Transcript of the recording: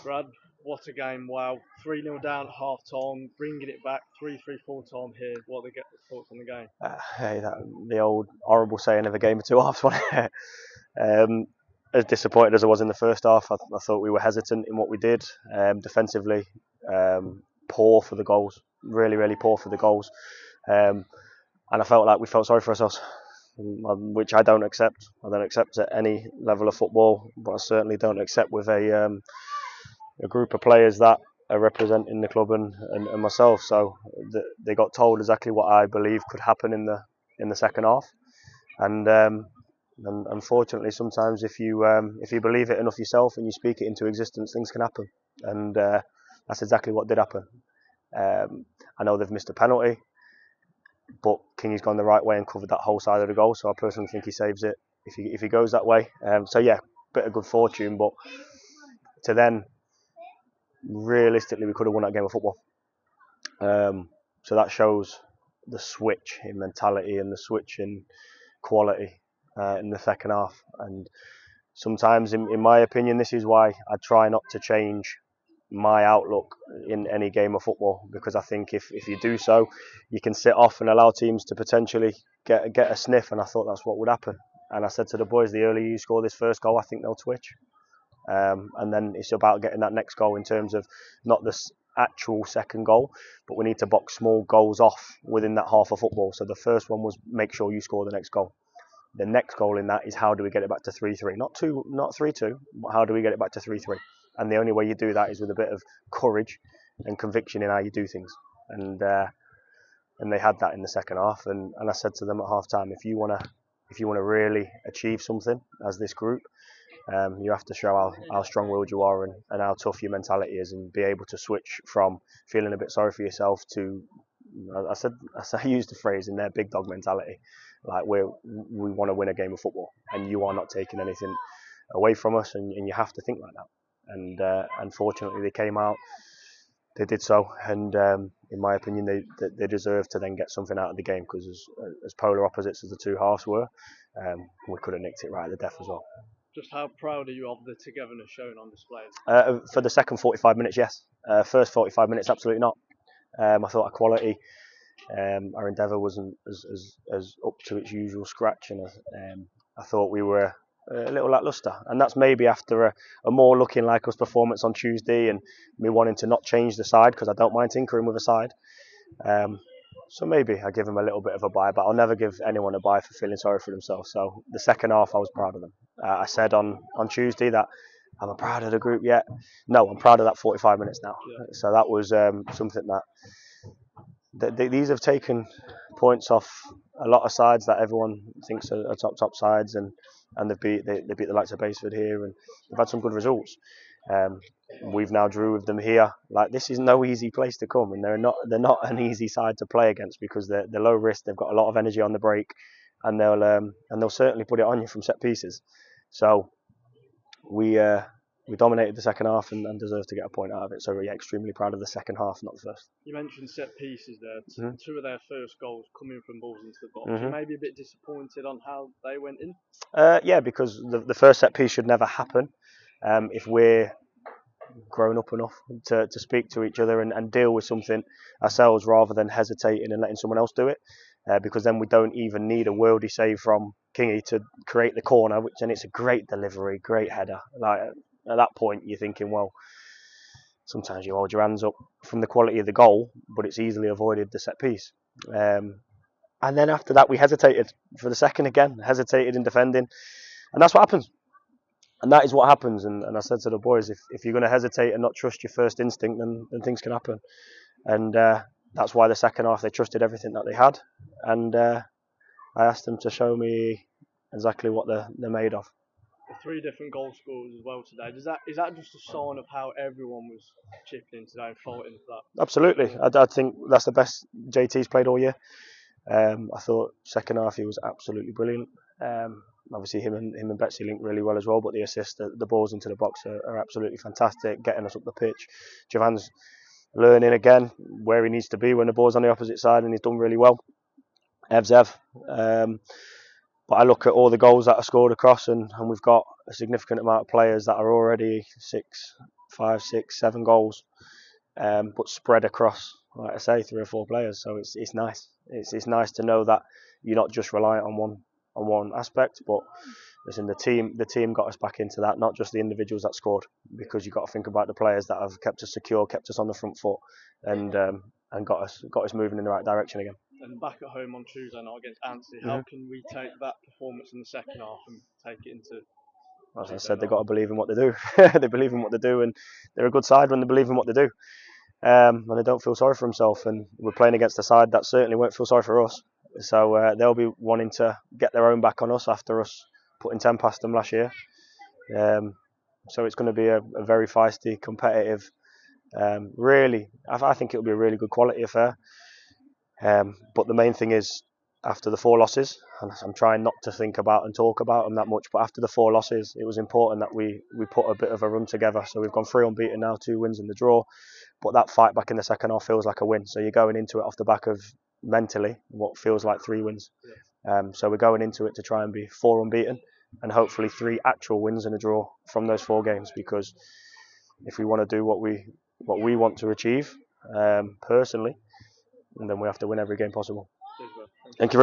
Brad, what a game. Wow. 3-0 down at half time, bringing it back 3-3 full time here. What are the thoughts on the game? Hey, the old horrible saying of a game of two halves, wasn't it? As disappointed as I was in the first half, I thought we were hesitant in what we did. Defensively, poor for the goals. Really, really poor for the goals. And I felt like we felt sorry for ourselves, which I don't accept. I don't accept at any level of football, but I certainly don't accept with a group of players that are representing the club and myself. So they got told exactly what I believe could happen in the second half, and unfortunately, sometimes if you believe it enough yourself and you speak it into existence, things can happen, and that's exactly what did happen. I know they've missed a penalty, but Kingy's gone the right way and covered that whole side of the goal. So I personally think he saves it if he goes that way. So yeah, bit of good fortune, but to then realistically we could have won that game of football. So that shows the switch in mentality and the switch in quality in the second half. And sometimes, in my opinion, this is why I try not to change my outlook in any game of football, because I think if you do so, you can sit off and allow teams to potentially get a sniff, and I thought that's what would happen. And I said to the boys, the earlier you score this first goal, I think they'll twitch. And then it's about getting that next goal in terms of not the actual second goal, but we need to box small goals off within that half of football. So the first one was make sure you score the next goal. The next goal in that is how do we get it back to 3-3, not 3-2, but how do we get it back to 3-3? And the only way you do that is with a bit of courage and conviction in how you do things. And they had that in the second half. And I said to them at half time, if you want to really achieve something as this group, you have to show how strong-willed you are and how tough your mentality is, and be able to switch from feeling a bit sorry for yourself to, I used the phrase in their big dog mentality, like we want to win a game of football, and you are not taking anything away from us, and you have to think like that. And unfortunately, they came out, they did so, and in my opinion, they deserve to then get something out of the game, because as polar opposites as the two halves were, we could have nicked it right at the death as well. Just how proud are you of the togetherness shown on display? For the second 45 minutes, yes. First 45 minutes, absolutely not. I thought our quality, our endeavour wasn't as up to its usual scratch, and I thought we were a little lacklustre. And that's maybe after a more looking like us performance on Tuesday, and me wanting to not change the side, because I don't mind tinkering with a side. So maybe I give them a little bit of a buy, but I'll never give anyone a buy for feeling sorry for themselves. So the second half, I was proud of them. I said on Tuesday that I'm proud of the group yet. No, I'm proud of that 45 minutes now. Yeah. So that was something that these have taken points off a lot of sides that everyone thinks are top sides, and they beat the likes of Basford here, and they've had some good results. We've now drew with them here. Like, this is no easy place to come, and they're not an easy side to play against, because they're low risk. They've got a lot of energy on the break, and they'll certainly put it on you from set pieces. So we dominated the second half and deserved to get a point out of it. So yeah, extremely proud of the second half, not the first. You mentioned set pieces there. Mm-hmm. Two of their first goals coming from balls into the box. Mm-hmm. You may be a bit disappointed on how they went in. Yeah, because the first set piece should never happen if we're grown up enough to speak to each other and deal with something ourselves, rather than hesitating and letting someone else do it. Because then we don't even need a worldy save from Kingy to create the corner, and it's a great delivery, great header. Like, at that point, you're thinking, well, sometimes you hold your hands up from the quality of the goal, but it's easily avoided the set piece. And then after that, we hesitated for the second again, hesitated in defending, and that's what happens. And that is what happens. And I said to the boys, if you're going to hesitate and not trust your first instinct, then things can happen. And that's why the second half, they trusted everything that they had. And I asked them to show me exactly what they're made of. The 3 different goal scorers as well today. Is that just a sign of how everyone was chipping in today and fighting for that? Absolutely. I think that's the best JT's played all year. I thought second half he was absolutely brilliant. Obviously him and Betsy linked really well as well, but the assists, the balls into the box are absolutely fantastic, getting us up the pitch. Javan's learning again where he needs to be when the ball's on the opposite side, and he's done really well. Ev. But I look at all the goals that are scored across, and we've got a significant amount of players that are already 5, 6, 7 goals, but spread across, like I say, 3 or 4 players. So it's nice. It's nice to know that you're not just reliant on one aspect, but listen, the team got us back into that, not just the individuals that scored, because you've got to think about the players that have kept us secure, kept us on the front foot, and got us moving in the right direction again. And back at home on Tuesday night against Anstey, how can we take that performance in the second half and take it into As I Tuesday said, they've night? got to believe in what they do. They believe in what they do, and they're a good side when they believe in what they do. And they don't feel sorry for themselves. And we're playing against a side that certainly won't feel sorry for us. So they'll be wanting to get their own back on us after us putting 10 past them last year. So it's going to be a very feisty, competitive. Really, I think it'll be a really good quality affair. But the main thing is, after the 4 losses, and I'm trying not to think about and talk about them that much, but after the 4 losses, it was important that we put a bit of a run together. So we've gone 3 unbeaten now, 2 wins and the draw. But that fight back in the second half feels like a win. So you're going into it off the back of mentally what feels like 3 wins. So we're going into it to try and be 4 unbeaten and hopefully 3 actual wins and a draw from those 4 games. Because if we want to do what we want to achieve personally, then we have to win every game possible. Thank you very much.